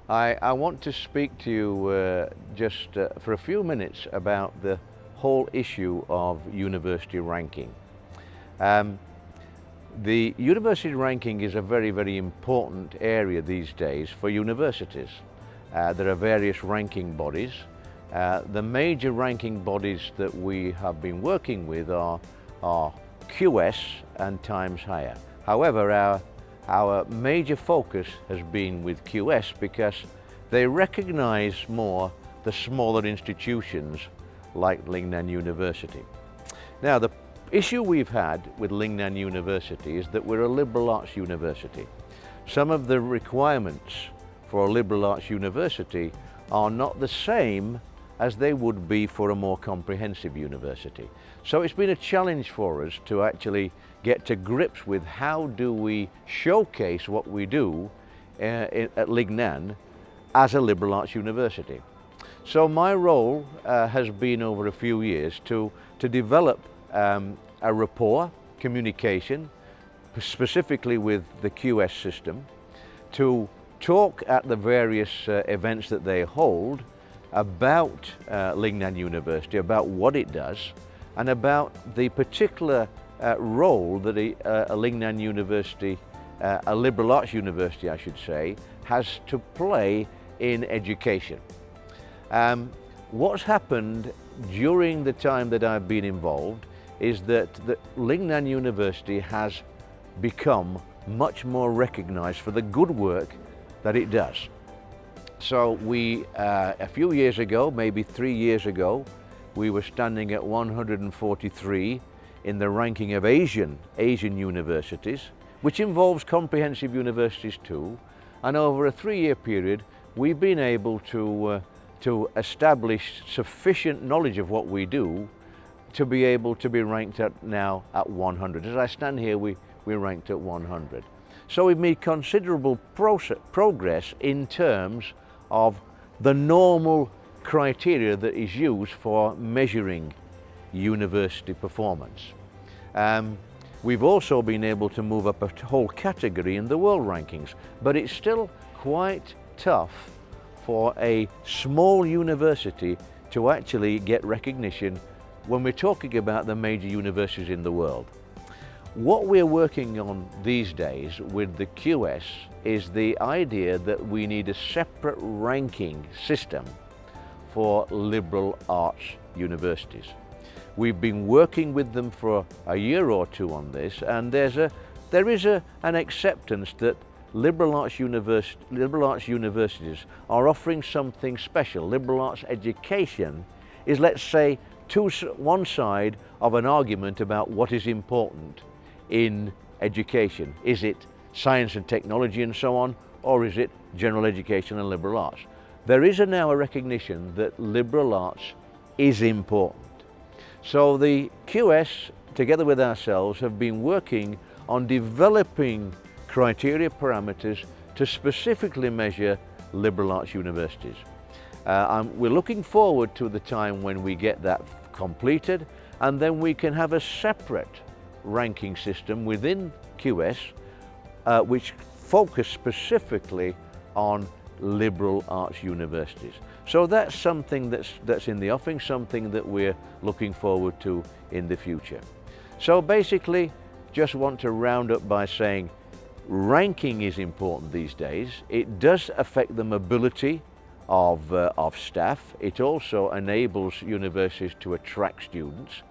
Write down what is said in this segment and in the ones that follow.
I want to speak to you just for a few minutes about the whole issue of university ranking. The university ranking is a very important area these days for universities. There are various ranking bodies. The major ranking bodies that we have been working with are QS and Times Higher. However, our major focus has been with QS because they recognize more the smaller institutions like Lingnan University. Now, the issue we've had with Lingnan University is that we're a liberal arts university. Some of the requirements for a liberal arts university are not the same as they would be for a more comprehensive university. So it's been a challenge for us to actually get to grips with how do we showcase what we do at Lingnan as a liberal arts university. So my role has been over a few years to develop a rapport, communication, specifically with the QS system, to talk at the various events that they hold about Lingnan University, about what it does, and about the particular role that a Lingnan University, a liberal arts university I should say, has to play in education. What's happened during the time that I've been involved is that the Lingnan University has become much more recognized for the good work that it does. So we, a few years ago, maybe 3 years ago, we were standing at 143 in the ranking of Asian universities, which involves comprehensive universities too. And over a 3-year period, we've been able to establish sufficient knowledge of what we do to be able to be ranked now at 100. As I stand here, we're ranked at 100. So we've made considerable progress in terms of the normal criteria that is used for measuring university performance. We've also been able to move up a whole category in the world rankings, but it's still quite tough for a small university to actually get recognition when we're talking about the major universities in the world. What we're working on these days with the QS is the idea that we need a separate ranking system for liberal arts universities. We've been working with them for a year or two on this, and there is an acceptance that liberal arts universities are offering something special. Liberal arts education is, let's say, one side of an argument about what is important in education. Is it science and technology and so on, or is it general education and liberal arts? There is now a recognition that liberal arts is important. So the QS, together with ourselves, have been working on developing criteria parameters to specifically measure liberal arts universities. We're looking forward to the time when we get that completed, and then we can have a separate ranking system within QS which focus specifically on liberal arts universities. So that's something that's in the offing, something that we're looking forward to in the future. So basically, just want to round up by saying ranking is important these days. It does affect the mobility of staff. It also enables universities to attract students.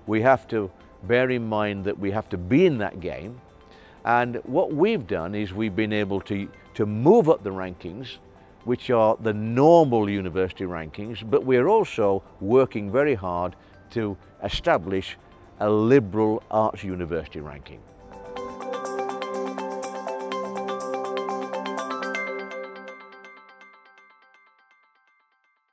We have to bear in mind that we have to be in that game. And what we've done is we've been able to move up the rankings, which are the normal university rankings, but we're also working very hard to establish a liberal arts university ranking.